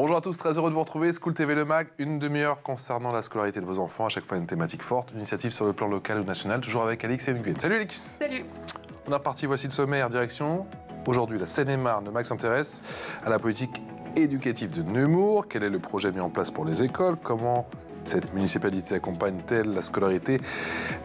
Bonjour à tous, très heureux de vous retrouver. School TV Le Mag, une demi-heure concernant la scolarité de vos enfants. À chaque fois une thématique forte, une initiative sur le plan local ou national, toujours avec Alix et Nguyen. Salut Alix. Salut. On est reparti, voici le sommaire, direction. Aujourd'hui, la Seine-et-Marne. Le Mag s'intéresse à la politique éducative de Nemours. Quel est le projet mis en place pour les écoles? Comment cette municipalité accompagne-t-elle la scolarité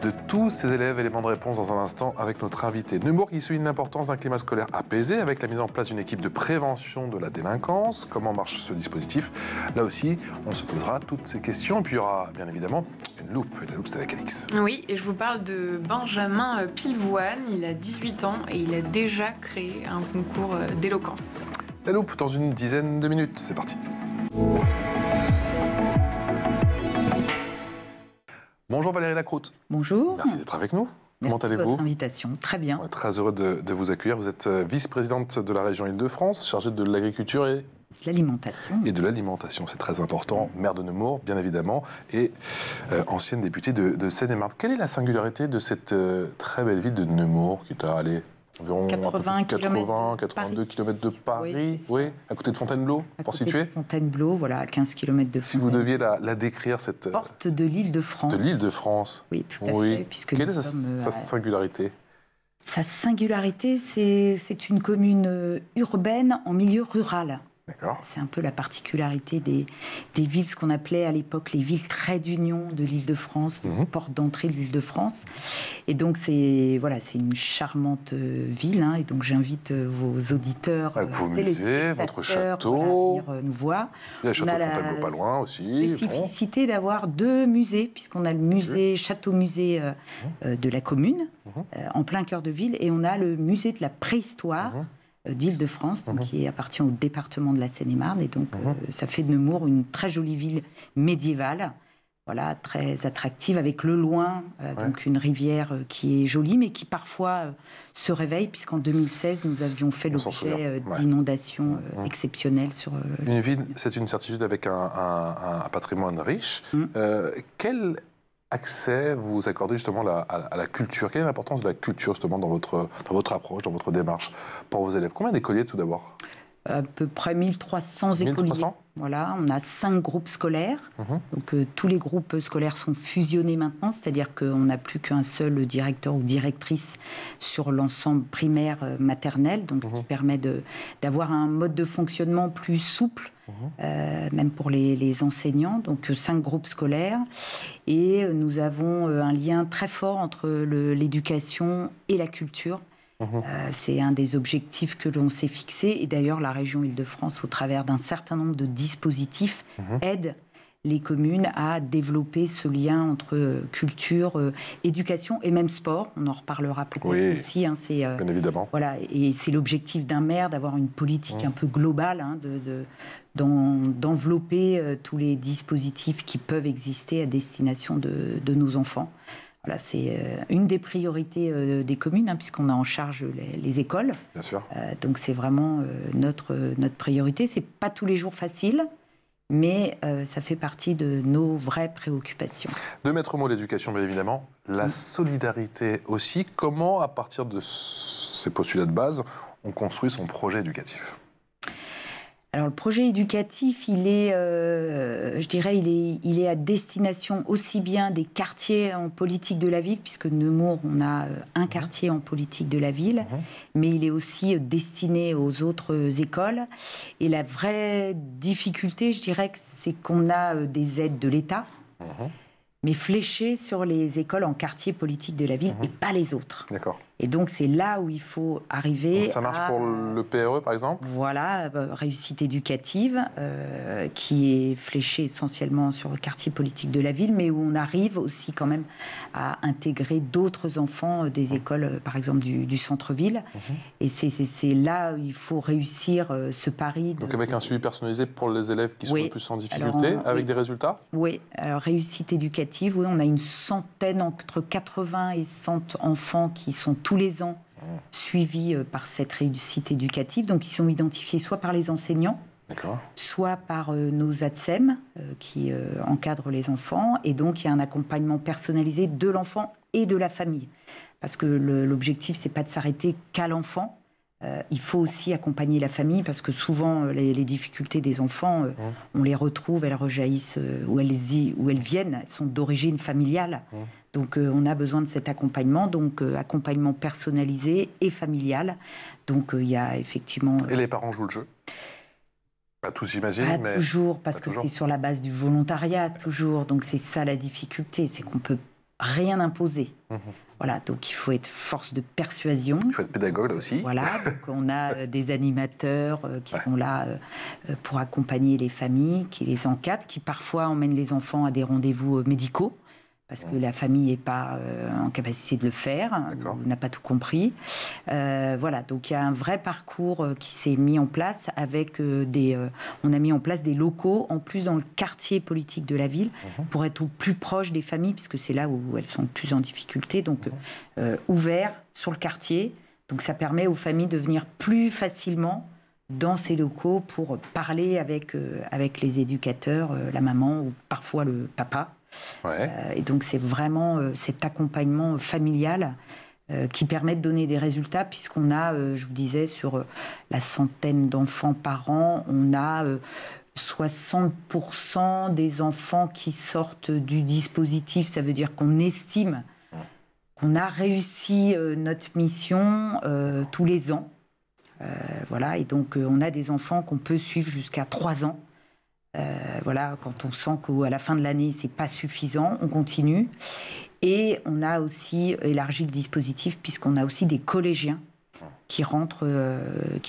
de tous ses élèves? Éléments de réponse dans un instant avec notre invité. Nemours qui souligne l'importance d'un climat scolaire apaisé avec la mise en place d'une équipe de prévention de la délinquance. Comment marche ce dispositif? Là aussi, on se posera toutes ces questions. Et puis il y aura bien évidemment une loupe. Et la loupe, c'est avec Alix. Oui, et je vous parle de Benjamin Pilvoine. Il a 18 ans et il a déjà créé un concours d'éloquence. La loupe dans une dizaine de minutes. C'est parti. Bonjour Valérie Lacroute. Bonjour. Merci d'être avec nous. Comment Merci de allez-vous? votre invitation. Très bien. On est très heureux de vous accueillir. Vous êtes vice-présidente de la région Île-de-France, chargée de l'agriculture et L'alimentation. de l'alimentation. C'est très important. Maire de Nemours, bien évidemment, et ancienne députée de Seine-et-Marne. Quelle est la singularité de cette très belle ville de Nemours, qui est à environ 82 km de Paris, oui, à côté de Fontainebleau, pour situer. Fontainebleau, voilà, à 15 km de Fontainebleau. Si vous deviez la décrire, cette porte de l'Île-de-France. De l'Île-de-France. Oui, tout à fait. Puisque quelle est sa singularité? Sa singularité, c'est une commune urbaine en milieu rural. D'accord. C'est un peu la particularité des villes, ce qu'on appelait à l'époque les villes traits d'union de l'Île-de-France, porte d'entrée de l'Île-de-France. Et donc, c'est une charmante ville. Hein, et donc, j'invite vos auditeurs, avec vos musées, votre château, à venir nous voir. Il y a le château de Fontainebleau pas loin aussi. La spécificité d'avoir deux musées, puisqu'on a le musée, château-musée de la commune, en plein cœur de ville, et on a le musée de la préhistoire, d'Île-de-France, donc qui appartient au département de la Seine-et-Marne. Et donc, ça fait de Nemours une très jolie ville médiévale, voilà, très attractive, avec le Loing, donc une rivière qui est jolie, mais qui parfois se réveille, puisqu'en 2016, nous avions fait l'objet d'inondations exceptionnelles sur... Une ville, c'est une certitude avec un patrimoine riche. Quel accès vous accordez justement à la culture? Quelle est l'importance de la culture justement dans votre approche, dans votre démarche pour vos élèves? Combien d'écoliers tout d'abord? À peu près 1300 écoliers. Voilà, on a 5 groupes scolaires. Donc tous les groupes scolaires sont fusionnés maintenant, c'est-à-dire qu'on n'a plus qu'un seul directeur ou directrice sur l'ensemble primaire maternel, donc ce qui permet d'avoir un mode de fonctionnement plus souple, même pour les enseignants. Donc 5 groupes scolaires. Et nous avons un lien très fort entre l'éducation et la culture. C'est un des objectifs que l'on s'est fixé. Et d'ailleurs, la région Île-de-France, au travers d'un certain nombre de dispositifs, aide les communes à développer ce lien entre culture, éducation et même sport. On en reparlera peut-être aussi. Hein, bien évidemment. Voilà, et c'est l'objectif d'un maire d'avoir une politique un peu globale, hein, d'envelopper tous les dispositifs qui peuvent exister à destination de nos enfants. Voilà, c'est une des priorités des communes, hein, puisqu'on a en charge les écoles. Bien sûr. Donc c'est vraiment notre priorité. C'est pas tous les jours facile, mais ça fait partie de nos vraies préoccupations. Deux maîtres mots, l'éducation, bien évidemment. La solidarité aussi. Comment, à partir de ces postulats de base, on construit son projet éducatif? Alors le projet éducatif, il est à destination aussi bien des quartiers en politique de la ville, puisque Nemours, on a un quartier en politique de la ville, mais il est aussi destiné aux autres écoles. Et la vraie difficulté, je dirais, c'est qu'on a des aides de l'État, mais fléchées sur les écoles en quartier politique de la ville et pas les autres. D'accord. Et donc, c'est là où il faut arriver. Ça marche pour le PRE, par exemple? Voilà, réussite éducative, qui est fléchée essentiellement sur le quartier politique de la ville, mais où on arrive aussi quand même à intégrer d'autres enfants des écoles, par exemple, du centre-ville. Et c'est là où il faut réussir ce pari. Donc avec un suivi personnalisé pour les élèves qui sont le plus en difficulté, avec des résultats? Oui, alors réussite éducative, oui, on a une centaine, entre 80 et 100 enfants qui sont tous les ans suivis par cette réussite éducative. Donc, ils sont identifiés soit par les enseignants, soit par nos ATSEM qui encadrent les enfants. Et donc, il y a un accompagnement personnalisé de l'enfant et de la famille. Parce que l'objectif, c'est pas de s'arrêter qu'à l'enfant. Il faut aussi accompagner la famille parce que souvent les difficultés des enfants, on les retrouve, elles rejaillissent où elles viennent, elles sont d'origine familiale. Donc on a besoin de cet accompagnement, donc accompagnement personnalisé et familial. Donc il y a effectivement... Et les parents jouent le jeu? Pas tous, j'imagine, pas mais... toujours, parce que c'est sur la base du volontariat, toujours. Donc c'est ça la difficulté, c'est qu'on ne peut rien imposer. Voilà, donc il faut être force de persuasion. Il faut être pédagogue, là aussi. Voilà, donc on a des animateurs qui sont là pour accompagner les familles, qui les encadrent, qui parfois emmènent les enfants à des rendez-vous médicaux, parce que la famille n'est pas en capacité de le faire, n'a pas tout compris. Voilà, donc il y a un vrai parcours qui s'est mis en place avec on a mis en place des locaux, en plus dans le quartier politique de la ville, pour être au plus proche des familles, puisque c'est là où elles sont le plus en difficulté, donc ouvert sur le quartier. Donc ça permet aux familles de venir plus facilement dans ces locaux pour parler avec les éducateurs, la maman ou parfois le papa. Et donc c'est vraiment cet accompagnement familial qui permet de donner des résultats, puisqu'on a, je vous disais, sur la centaine d'enfants par an, on a 60% des enfants qui sortent du dispositif. Ça veut dire qu'on estime qu'on a réussi notre mission tous les ans. Voilà, et donc on a des enfants qu'on peut suivre jusqu'à 3 ans. Voilà, quand on sent qu'à la fin de l'année, c'est pas suffisant, on continue. Et on a aussi élargi le dispositif, puisqu'on a aussi des collégiens qui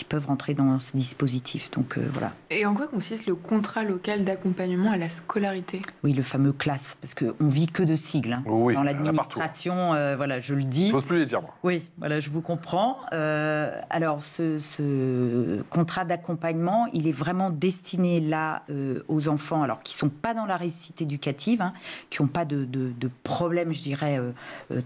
peuvent rentrer dans ce dispositif. Donc voilà. Et en quoi consiste le contrat local d'accompagnement à la scolarité? Oui, le fameux CLAS, parce qu'on ne vit que de sigles. Dans l'administration, voilà, je le dis. Je n'ose plus les dire, moi. Oui, voilà, je vous comprends. Alors, ce contrat d'accompagnement, il est vraiment destiné là aux enfants, alors qui ne sont pas dans la réussite éducative, qui n'ont pas de problèmes, je dirais,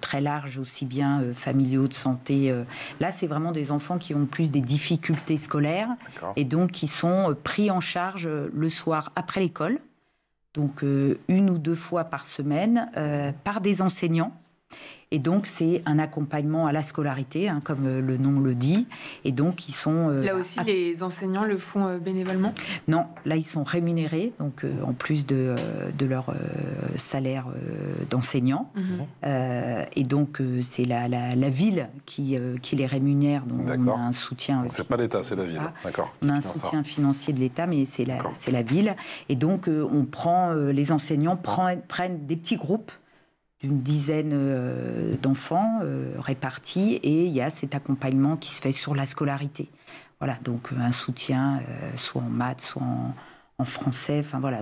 très larges, aussi bien familiaux, de santé. Là, c'est vraiment des enfants qui ont plus des difficultés scolaires et donc qui sont pris en charge le soir après l'école, donc 1 ou 2 fois par semaine par des enseignants. Et donc, c'est un accompagnement à la scolarité, comme le nom le dit. Et donc, ils sont... là aussi, les enseignants le font bénévolement? Non, là, ils sont rémunérés, donc en plus de leur salaire d'enseignant. Et donc, c'est la ville qui les rémunère. Donc, on a un soutien... Donc, c'est pas l'État, c'est la ville. D'accord. On a un soutien financier de l'État, mais c'est la ville. Et donc, les enseignants prennent des petits groupes d'une dizaine d'enfants répartis, et il y a cet accompagnement qui se fait sur la scolarité. Voilà, donc un soutien soit en maths, soit en français, enfin voilà.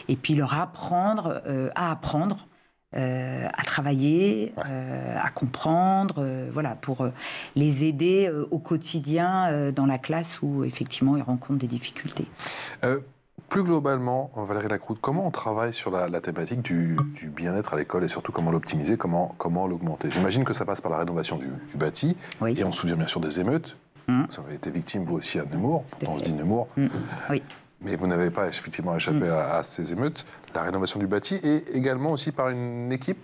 Et puis leur apprendre à apprendre, à travailler, à comprendre, voilà, pour les aider au quotidien dans la classe où effectivement ils rencontrent des difficultés. Plus globalement, Valérie Lacroute, comment on travaille sur la thématique du bien-être à l'école et surtout comment l'optimiser, comment l'augmenter? J'imagine que ça passe par la rénovation du bâti, et on se souvient bien sûr des émeutes. Vous avez été victime, vous aussi, à Nemours, pourtant on se dit Nemours. Oui. Mais vous n'avez pas effectivement échappé à ces émeutes. La rénovation du bâti, et également aussi par une équipe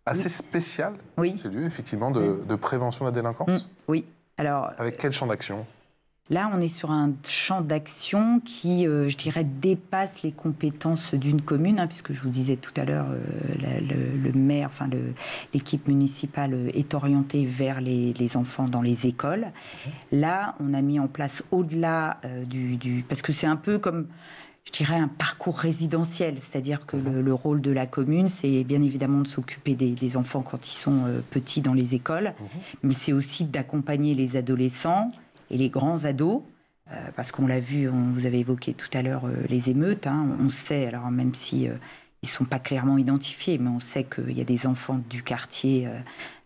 assez spéciale, j'ai lu, effectivement, de prévention de la délinquance. Oui. Alors, avec quel champ d'action? Là, on est sur un champ d'action qui, je dirais, dépasse les compétences d'une commune, puisque je vous disais tout à l'heure, le maire, enfin l'équipe municipale est orientée vers les enfants dans les écoles. Là, on a mis en place au-delà parce que c'est un peu comme, je dirais, un parcours résidentiel, c'est-à-dire que le rôle de la commune, c'est bien évidemment de s'occuper des enfants quand ils sont petits dans les écoles, mais c'est aussi d'accompagner les adolescents et les grands ados, parce qu'on l'a vu, vous avez évoqué tout à l'heure les émeutes, on sait, alors même si ils ne sont pas clairement identifiés, mais on sait qu'il y a des enfants du quartier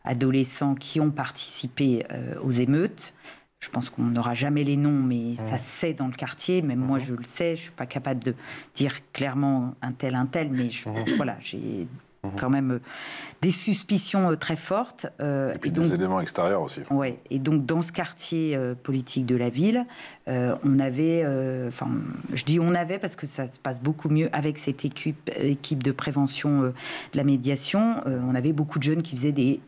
adolescents qui ont participé aux émeutes. Je pense qu'on n'aura jamais les noms, mais ça se sait dans le quartier, même moi je le sais, je ne suis pas capable de dire clairement un tel, mais voilà, j'ai quand même des suspicions très fortes. Et puis des éléments extérieurs aussi. Ouais. Et donc, dans ce quartier politique de la ville, on avait... je dis on avait parce que ça se passe beaucoup mieux avec cette équipe de prévention de la médiation. On avait beaucoup de jeunes qui faisaient des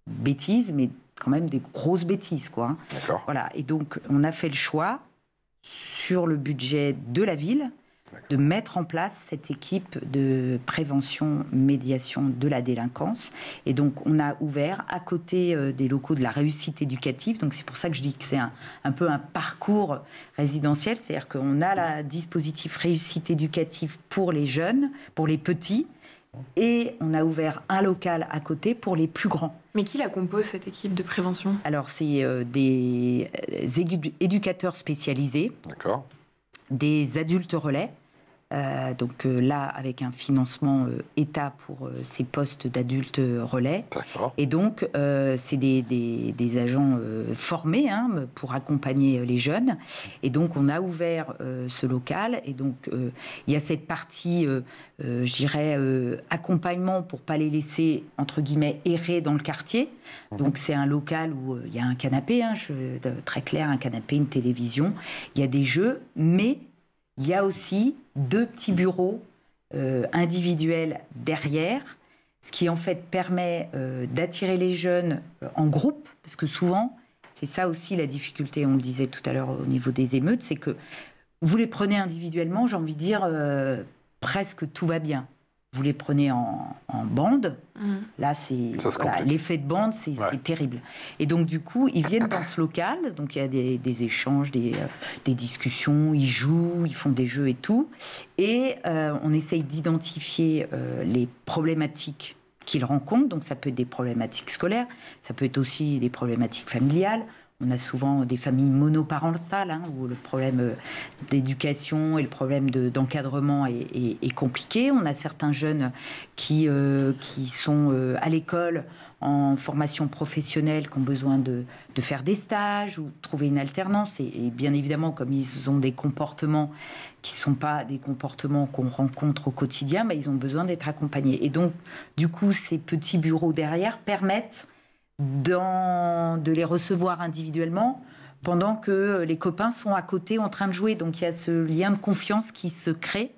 bêtises, mais quand même des grosses bêtises, quoi. D'accord. Voilà. Et donc, on a fait le choix, sur le budget de la ville, de mettre en place cette équipe de prévention, médiation de la délinquance. Et donc, on a ouvert à côté des locaux de la réussite éducative. Donc, c'est pour ça que je dis que c'est un peu un parcours résidentiel. C'est-à-dire qu'on a le dispositif réussite éducative pour les jeunes, pour les petits. Et on a ouvert un local à côté pour les plus grands. Mais qui la compose, cette équipe de prévention ? Alors, c'est des éducateurs spécialisés. D'accord. Des adultes relais, là avec un financement État pour ces postes d'adultes relais. D'accord. Et donc c'est des agents formés pour accompagner les jeunes. Et donc on a ouvert ce local. Et donc il y a cette partie, je dirais, accompagnement pour pas les laisser entre guillemets errer dans le quartier. Donc c'est un local où il y a un canapé, très clair, un canapé, une télévision. Il y a des jeux, mais il y a aussi 2 petits bureaux individuels derrière, ce qui en fait permet d'attirer les jeunes en groupe, parce que souvent, c'est ça aussi la difficulté, on le disait tout à l'heure au niveau des émeutes, c'est que vous les prenez individuellement, j'ai envie de dire, presque tout va bien. Vous les prenez en bande, là, c'est l'effet de bande, c'est terrible. Et donc, du coup, ils viennent dans ce local, donc il y a des échanges, des discussions, ils jouent, ils font des jeux et tout. Et on essaye d'identifier les problématiques qu'ils rencontrent. Donc, ça peut être des problématiques scolaires, ça peut être aussi des problématiques familiales. On a souvent des familles monoparentales où le problème d'éducation et le problème d'encadrement est compliqué. On a certains jeunes qui sont à l'école en formation professionnelle, qui ont besoin de faire des stages ou trouver une alternance. Et bien évidemment, comme ils ont des comportements qui ne sont pas des comportements qu'on rencontre au quotidien, ils ont besoin d'être accompagnés. Et donc, du coup, ces petits bureaux derrière permettent de les recevoir individuellement pendant que les copains sont à côté en train de jouer. Donc il y a ce lien de confiance qui se crée.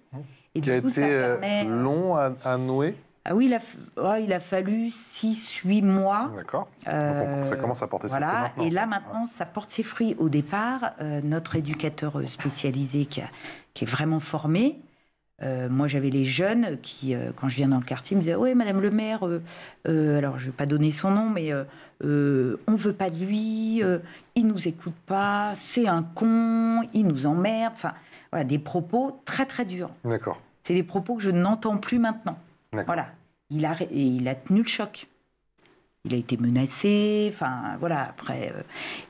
Et qui a été long à nouer. Ah oui, il a fallu 6-8 mois. D'accord. Donc ça commence à porter ses fruits maintenant. Et là, maintenant, ça porte ses fruits. Au départ, notre éducateur spécialisé qui est vraiment formé, moi, j'avais les jeunes qui, quand je viens dans le quartier, me disaient « Oui, Madame le maire, alors je ne vais pas donner son nom, mais on ne veut pas de lui, il ne nous écoute pas, c'est un con, il nous emmerde. » Enfin, voilà, des propos très, très durs. D'accord. C'est des propos que je n'entends plus maintenant. Voilà. Il a tenu le choc. Il a été menacé, enfin, voilà, après...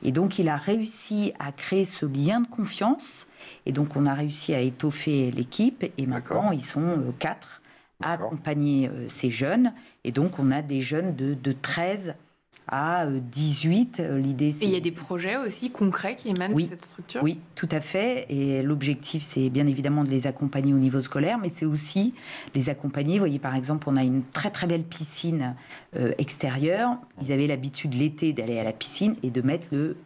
et donc, il a réussi à créer ce lien de confiance. Et donc, on a réussi à étoffer l'équipe. Et maintenant, ils sont 4 à accompagner ces jeunes. Et donc, on a des jeunes de 13 à 18. L'idée, c'est... Et il y a des projets aussi concrets qui émanent de cette structure ? Oui, tout à fait. Et l'objectif, c'est bien évidemment de les accompagner au niveau scolaire, mais c'est aussi les accompagner. Vous voyez, par exemple, on a une très, très belle piscine extérieure. Ils avaient l'habitude l'été d'aller à la piscine et de mettre le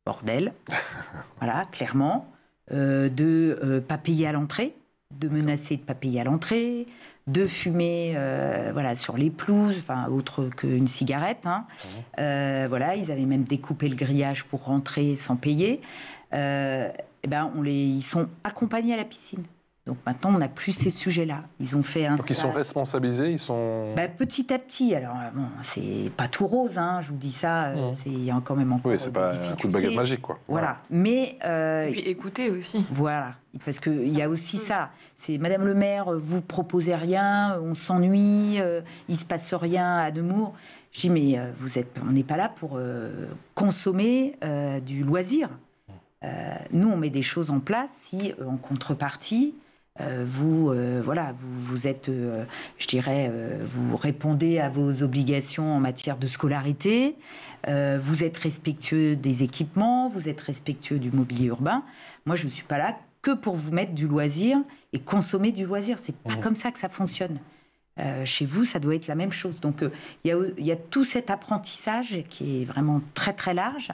bordel, voilà, clairement, de pas payer à l'entrée, de menacer de pas payer à l'entrée, de fumer sur les pelouses, enfin autre qu'une cigarette. Voilà, ils avaient même découpé le grillage pour rentrer sans payer. Ils sont accompagnés à la piscine. Donc maintenant, on n'a plus ces sujets-là. Ils ont fait un. Donc ils sont responsabilisés, ils sont. Petit à petit. Alors bon, c'est pas tout rose, je vous dis ça. Il y a quand même encore. Oui, c'est pas un coup de baguette magique, quoi. Voilà. Mais. Et puis écoutez aussi. Voilà, parce qu'il y a aussi ça. C'est Madame le maire, vous proposez rien, on s'ennuie, il se passe rien à Nemours. Je dis mais on n'est pas là pour consommer du loisir. Nous, on met des choses en place si, en contrepartie, vous êtes, je dirais, vous répondez à vos obligations en matière de scolarité, vous êtes respectueux des équipements, vous êtes respectueux du mobilier urbain. Moi, je ne suis pas là que pour vous mettre du loisir et consommer du loisir. C'est pas comme ça que ça fonctionne. Chez vous, ça doit être la même chose. Donc, il y a tout cet apprentissage qui est vraiment très, très large,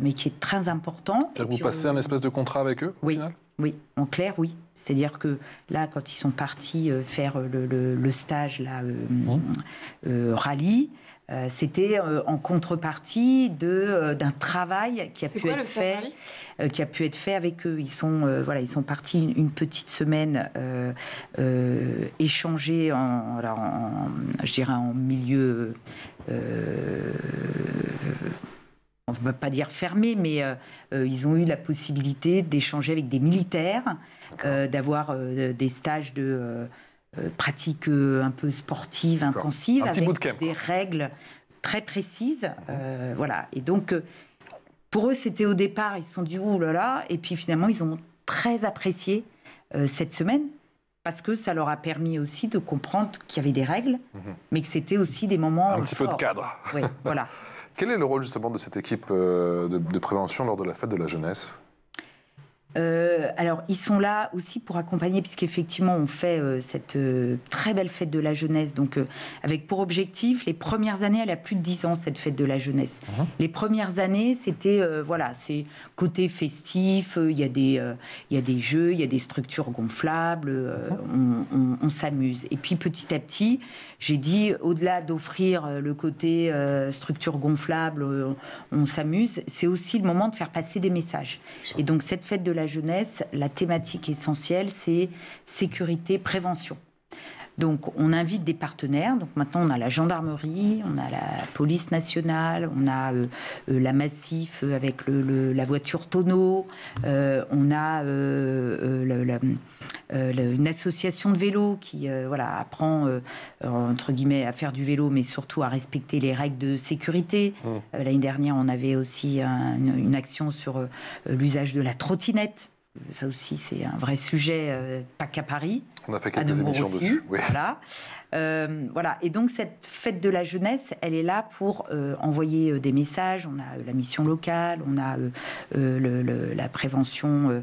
mais qui est très important. C'est-à-dire que vous passez un espèce de contrat avec eux, au final ? Oui, en clair, oui. C'est-à-dire que là, quand ils sont partis faire le stage là, rallye, C'était en contrepartie d'un travail qui a pu être fait avec eux. Ils sont partis une petite semaine échanger je dirais en milieu, on ne va pas dire fermé, mais ils ont eu la possibilité d'échanger avec des militaires, d'avoir des stages de pratiques un peu sportives, intensives, avec des règles très précises. Voilà. Et donc, pour eux, c'était au départ, ils se sont dit « ouh là là », et puis finalement, ils ont très apprécié cette semaine, parce que ça leur a permis aussi de comprendre qu'il y avait des règles, mais que c'était aussi des moments un petit peu de cadre. Oui, voilà. Quel est le rôle justement de cette équipe de prévention lors de la fête de la jeunesse ? Alors, ils sont là aussi pour accompagner, puisqu'effectivement, on fait cette très belle fête de la jeunesse. Donc, avec pour objectif, les premières années, elle a plus de 10 ans, cette fête de la jeunesse. Les premières années, c'était, c'est côté festif, il y a des jeux, il y a des structures gonflables, on s'amuse. Et puis, petit à petit, j'ai dit, au-delà d'offrir le côté structure gonflable, on s'amuse, c'est aussi le moment de faire passer des messages. Et donc, cette fête de la jeunesse, la thématique essentielle, c'est sécurité, prévention. Donc, on invite des partenaires. Donc, maintenant, on a la gendarmerie, on a la police nationale, on a la Massif avec la voiture tonneau, on a une association de vélo qui apprend, entre guillemets, à faire du vélo, mais surtout à respecter les règles de sécurité. L'année dernière, on avait aussi une action sur l'usage de la trottinette. Ça aussi, c'est un vrai sujet, pas qu'à Paris. On a fait quelques émissions dessus. Oui. Voilà. Et donc, cette fête de la jeunesse, elle est là pour envoyer des messages. On a la mission locale, on a la prévention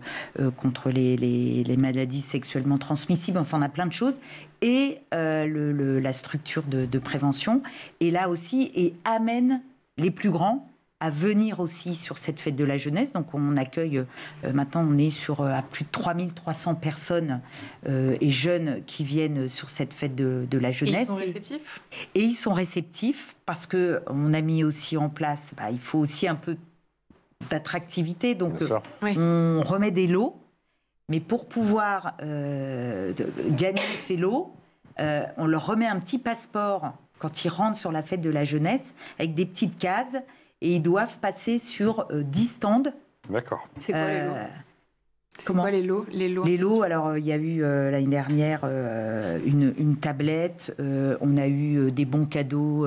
contre les maladies sexuellement transmissibles. Enfin, on a plein de choses. Et la structure de prévention est là aussi et amène les plus grands à venir aussi sur cette fête de la jeunesse. Donc on accueille, maintenant on est sur à plus de 3300 personnes et jeunes qui viennent sur cette fête de la jeunesse. Et ils sont réceptifs ? Et ils sont réceptifs parce qu'on a mis aussi en place, il faut aussi un peu d'attractivité. Donc on remet des lots, mais pour pouvoir gagner ces lots, on leur remet un petit passeport quand ils rentrent sur la fête de la jeunesse avec des petites cases. Et ils doivent passer sur 10 stands. D'accord. C'est quoi les lots ? C'est quoi les lots ? Les lots, alors il y a eu l'année dernière une tablette, on a eu des bons cadeaux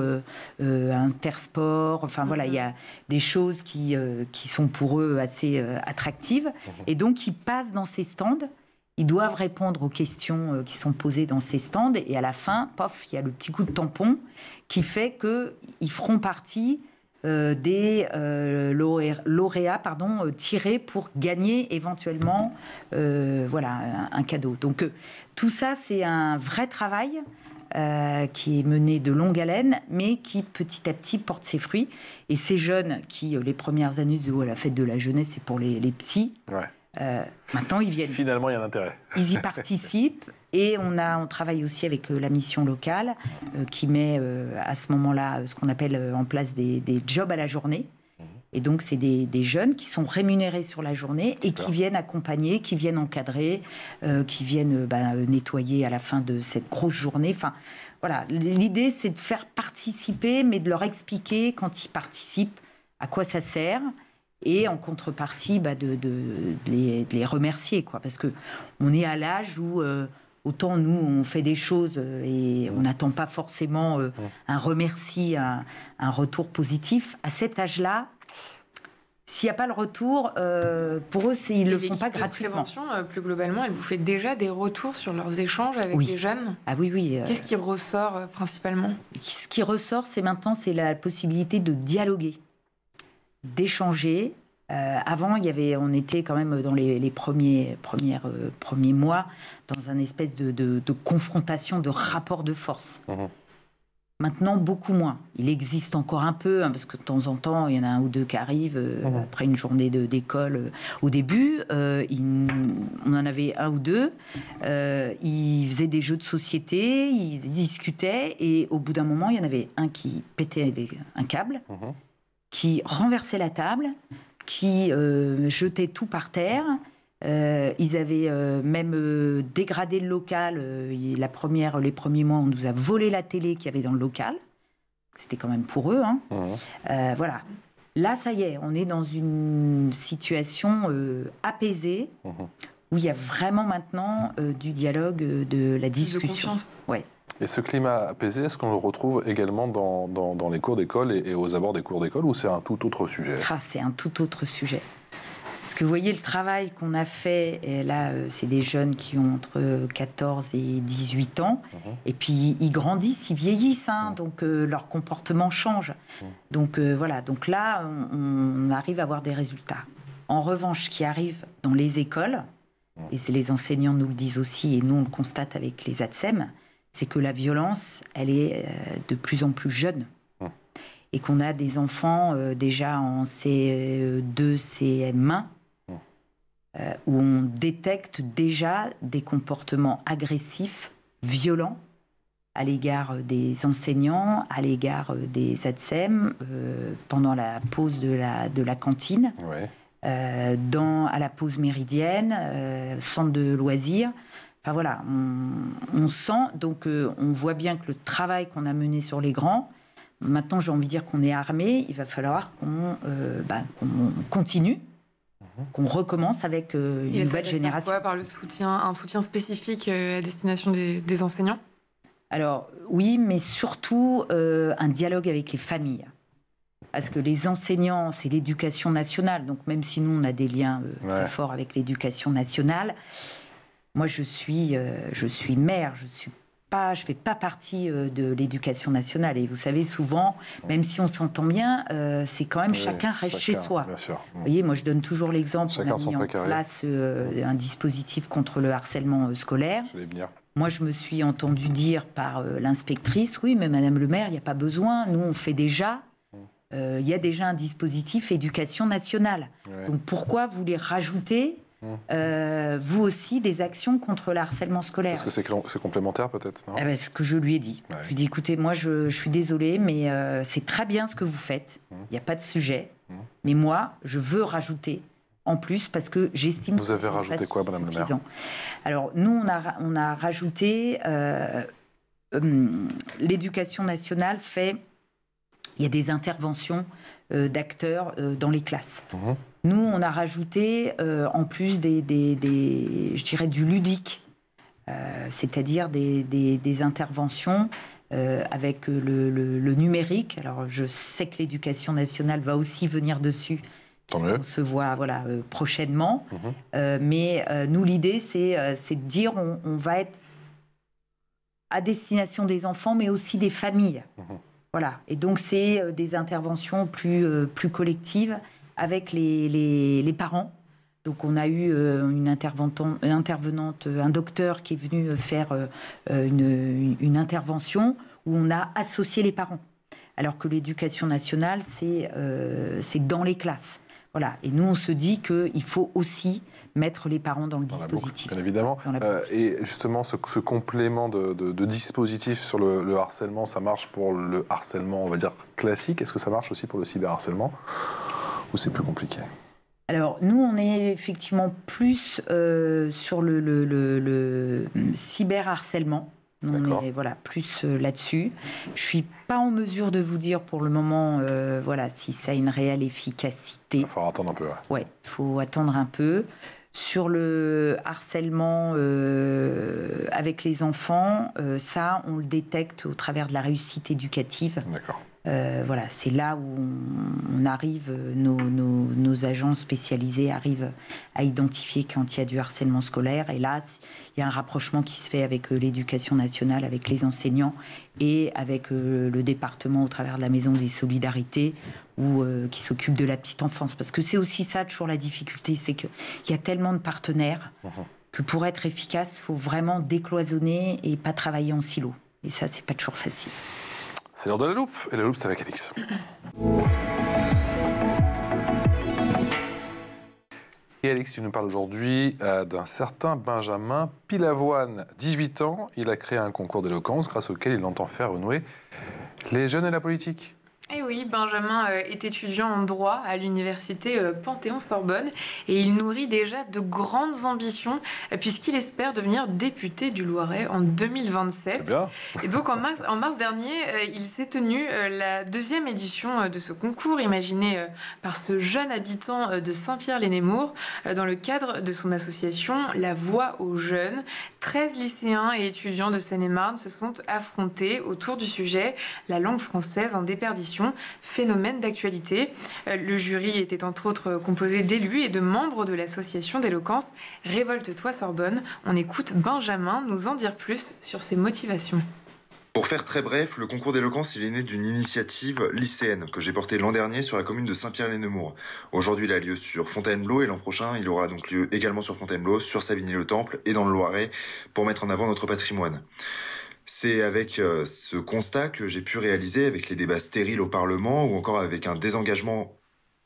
Intersport, enfin voilà, il y a des choses qui sont pour eux assez attractives. Et donc ils passent dans ces stands, ils doivent répondre aux questions qui sont posées dans ces stands. Et à la fin, pof, il y a le petit coup de tampon qui fait qu'ils feront partie des lauréats tirés pour gagner éventuellement un cadeau. Donc tout ça, c'est un vrai travail qui est mené de longue haleine, mais qui petit à petit porte ses fruits. Et ces jeunes qui, les premières années, disent la fête de la jeunesse, c'est pour les petits. Maintenant, ils viennent. Finalement, il y a un intérêt. Ils y participent. Et on travaille aussi avec la mission locale qui met à ce moment-là ce qu'on appelle en place des jobs à la journée. Et donc, c'est des jeunes qui sont rémunérés sur la journée et qui viennent accompagner, qui viennent encadrer, qui viennent nettoyer à la fin de cette grosse journée. Enfin, voilà. L'idée, c'est de faire participer, mais de leur expliquer quand ils participent à quoi ça sert. Et en contrepartie, de les remercier, quoi. Parce qu'on est à l'âge où... autant nous, on fait des choses et on n'attend pas forcément un remercie, un retour positif. À cet âge-là, s'il n'y a pas le retour, pour eux, ils ne le font pas gratuitement. L'équipe de prévention, plus globalement, elle vous fait déjà des retours sur leurs échanges avec les jeunes ? Ah oui. Qu'est-ce qui ressort principalement ? Ce qui ressort, c'est la possibilité de dialoguer, d'échanger. Avant, on était quand même dans les premiers mois dans un espèce de confrontation, de rapport de force. Maintenant, beaucoup moins. Il existe encore un peu, hein, parce que de temps en temps, il y en a un ou deux qui arrivent après une journée d'école. Au début, on en avait un ou deux. Ils faisaient des jeux de société, ils discutaient, et au bout d'un moment, il y en avait un qui pétait un câble, qui renversait la table, qui jetait tout par terre. Ils avaient même dégradé le local. Les premiers mois, on nous a volé la télé qu'il y avait dans le local. C'était quand même pour eux. Hein. Voilà. Là, ça y est, on est dans une situation apaisée où il y a vraiment maintenant du dialogue, de la discussion. De confiance. Ouais. Et ce climat apaisé, est-ce qu'on le retrouve également dans les cours d'école et aux abords des cours d'école, ou c'est un tout autre sujet? C'est un tout autre sujet. Parce que vous voyez, le travail qu'on a fait, et là, c'est des jeunes qui ont entre 14 et 18 ans, et puis ils grandissent, ils vieillissent, hein, donc leur comportement change. Donc voilà, donc là, on arrive à avoir des résultats. En revanche, ce qui arrive dans les écoles, et les enseignants nous le disent aussi, et nous on le constate avec les ATSEM, c'est que la violence, elle est de plus en plus jeune. Et qu'on a des enfants déjà en CE2, CM1, où on détecte déjà des comportements agressifs, violents, à l'égard des enseignants, à l'égard des ATSEM, pendant la pause de la cantine, à la pause méridienne, centre de loisirs. Enfin voilà, on sent, donc on voit bien que le travail qu'on a mené sur les grands, maintenant j'ai envie de dire qu'on est armé, il va falloir qu'on continue, qu'on recommence avec une nouvelle génération. Quoi, par le soutien, un soutien spécifique à destination des enseignants? Alors oui, mais surtout un dialogue avec les familles. Parce que les enseignants, c'est l'éducation nationale, donc même si nous on a des liens très forts avec l'éducation nationale, moi je suis mère, je fais pas partie de l'éducation nationale. Et vous savez, souvent, même si on s'entend bien, c'est quand même chacun reste chez soi. Bien sûr. Vous voyez, moi je donne toujours l'exemple, on a mis en place un dispositif contre le harcèlement scolaire. Je vais venir. Moi, je me suis entendue dire par l'inspectrice, oui, mais Madame le maire, il n'y a pas besoin, nous on fait déjà, il y a déjà un dispositif éducation nationale. Donc pourquoi vous les rajoutez vous aussi des actions contre le harcèlement scolaire? Parce que c'est complémentaire peut-être, non? C'est ce que je lui ai dit. Je lui ai dit, écoutez, moi je suis désolée, mais c'est très bien ce que vous faites, il n'y a pas de sujet, mais moi je veux rajouter en plus parce que j'estime... Vous avez rajouté quoi, Madame le maire? Alors nous on a rajouté, l'éducation nationale fait, il y a des interventions d'acteurs dans les classes. Nous, on a rajouté, en plus, je dirais, du ludique, c'est-à-dire des interventions avec le numérique. Alors, je sais que l'éducation nationale va aussi venir dessus. Tant mieux. On se voit prochainement. Mais nous, l'idée, c'est de dire on va être à destination des enfants, mais aussi des familles. Voilà. Et donc, c'est des interventions plus collectives avec les parents. Donc on a eu une intervenante, un docteur qui est venu faire une intervention où on a associé les parents. Alors que l'éducation nationale, c'est dans les classes. Voilà. Et nous, on se dit qu'il faut aussi mettre les parents dans le dispositif. Bien évidemment. Et justement, ce complément de dispositif sur le harcèlement, ça marche pour le harcèlement, on va dire, classique. Est-ce que ça marche aussi pour le cyberharcèlement? Ou c'est plus compliqué? Alors, nous, on est effectivement plus sur le cyberharcèlement. On est plus là-dessus. Je ne suis pas en mesure de vous dire pour le moment si ça a une réelle efficacité. Il va falloir attendre un peu. Oui, il faut attendre un peu. Sur le harcèlement avec les enfants, ça, on le détecte au travers de la réussite éducative. D'accord. C'est là où on arrive, nos agents spécialisés arrivent à identifier quand il y a du harcèlement scolaire. Et là, il y a un rapprochement qui se fait avec l'éducation nationale, avec les enseignants et avec le département au travers de la Maison des Solidarités qui s'occupe de la petite enfance. Parce que c'est aussi ça, toujours la difficulté, c'est qu'il y a tellement de partenaires que pour être efficace, il faut vraiment décloisonner et pas travailler en silo. Et ça, c'est pas toujours facile. C'est l'heure de la loupe, et la loupe, c'est avec Alix. Et Alix, tu nous parles aujourd'hui d'un certain Benjamin Pilavoine, 18 ans. Il a créé un concours d'éloquence grâce auquel il entend faire renouer les jeunes et la politique. Eh oui, Benjamin est étudiant en droit à l'université Panthéon-Sorbonne et il nourrit déjà de grandes ambitions puisqu'il espère devenir député du Loiret en 2027. C'est bien. Et donc en mars dernier, il s'est tenu la 2e édition de ce concours imaginé par ce jeune habitant de Saint-Pierre-les-Némours dans le cadre de son association La Voix aux Jeunes. 13 lycéens et étudiants de Seine-et-Marne se sont affrontés autour du sujet « La langue française en déperdition, phénomène d'actualité ». Le jury était entre autres composé d'élus et de membres de l'association d'éloquence Révolte-toi Sorbonne. On écoute Benjamin nous en dire plus sur ses motivations. Pour faire très bref, le concours d'éloquence il est né d'une initiative lycéenne que j'ai portée l'an dernier sur la commune de Saint-Pierre-les-Nemours. Aujourd'hui, il a lieu sur Fontainebleau et l'an prochain, il aura donc lieu également sur Fontainebleau, sur Savigny-le-Temple et dans le Loiret pour mettre en avant notre patrimoine. C'est avec ce constat que j'ai pu réaliser, avec les débats stériles au Parlement ou encore avec un désengagement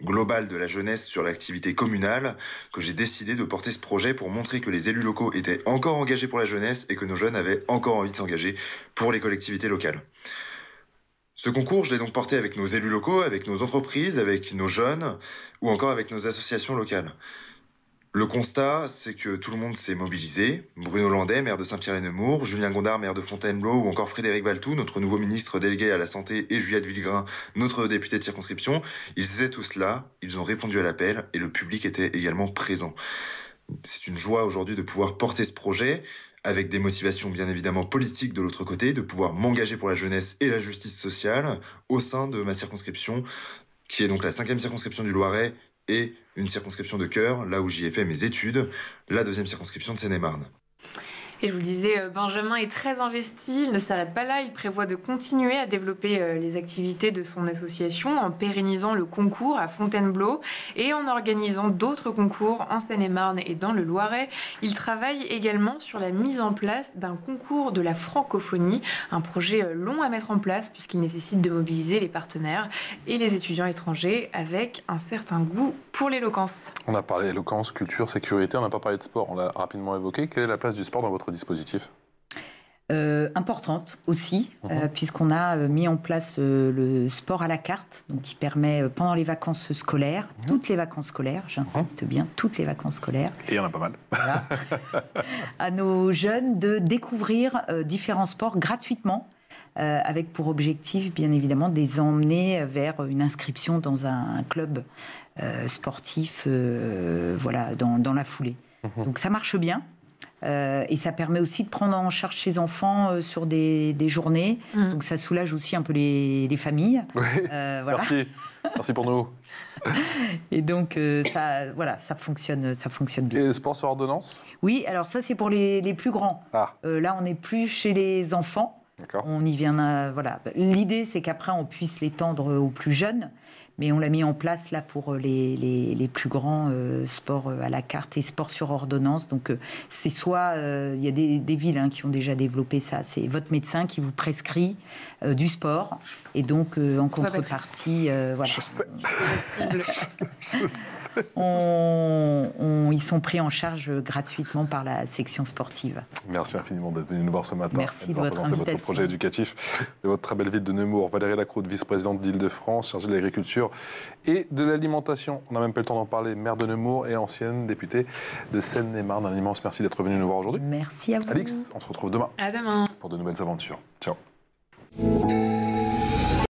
global de la jeunesse sur l'activité communale, que j'ai décidé de porter ce projet pour montrer que les élus locaux étaient encore engagés pour la jeunesse et que nos jeunes avaient encore envie de s'engager pour les collectivités locales. Ce concours, je l'ai donc porté avec nos élus locaux, avec nos entreprises, avec nos jeunes ou encore avec nos associations locales. Le constat, c'est que tout le monde s'est mobilisé. Bruno Landais, maire de Saint-Pierre-les-Nemours, Julien Gondard, maire de Fontainebleau, ou encore Frédéric Valtou, notre nouveau ministre délégué à la Santé, et Juliette Villegrain, notre député de circonscription. Ils étaient tous là, ils ont répondu à l'appel, et le public était également présent. C'est une joie aujourd'hui de pouvoir porter ce projet, avec des motivations bien évidemment politiques de l'autre côté, de pouvoir m'engager pour la jeunesse et la justice sociale au sein de ma circonscription, qui est donc la 5e circonscription du Loiret, et une circonscription de cœur, là où j'y ai fait mes études, la 2e circonscription de Seine-et-Marne. Et je vous le disais, Benjamin est très investi, il ne s'arrête pas là, il prévoit de continuer à développer les activités de son association en pérennisant le concours à Fontainebleau et en organisant d'autres concours en Seine-et-Marne et dans le Loiret. Il travaille également sur la mise en place d'un concours de la francophonie, un projet long à mettre en place puisqu'il nécessite de mobiliser les partenaires et les étudiants étrangers avec un certain goût pour l'éloquence. On a parlé éloquence, culture, sécurité, on n'a pas parlé de sport, on l'a rapidement évoqué. Quelle est la place du sport dans votre dispositif ? Importante aussi, puisqu'on a mis en place le sport à la carte, donc qui permet pendant les vacances scolaires, toutes les vacances scolaires, j'insiste bien, toutes les vacances scolaires. Et il y en a pas mal. Voilà, à nos jeunes de découvrir différents sports gratuitement, avec pour objectif, bien évidemment, de les emmener vers une inscription dans un club sportif voilà, dans la foulée. Donc ça marche bien. Et ça permet aussi de prendre en charge ses enfants sur des journées. Donc ça soulage aussi un peu les familles. Oui, voilà. Merci pour nous. Et donc ça fonctionne bien. Et le sport sur ordonnance ? Oui, alors ça c'est pour les plus grands. Là on n'est plus chez les enfants. On y vient. Voilà. L'idée c'est qu'après on puisse l'étendre aux plus jeunes. Mais on l'a mis en place là pour les plus grands sports à la carte et sports sur ordonnance. Donc c'est soit il y a des villes qui ont déjà développé ça. C'est votre médecin qui vous prescrit du sport et donc en contrepartie, voilà. Ils sont pris en charge gratuitement par la section sportive. Merci infiniment d'être venu nous voir ce matin. Merci de votre invitation. Votre projet éducatif de votre très belle ville de Nemours. Valérie Lacroute, vice-présidente d'Île-de-France, chargée de l'agriculture et de l'alimentation. On n'a même pas le temps d'en parler. Maire de Nemours et ancienne députée de Seine-et-Marne. Un immense merci d'être venu nous voir aujourd'hui. Merci à vous. Alix, on se retrouve demain. À demain. Pour de nouvelles aventures. Ciao.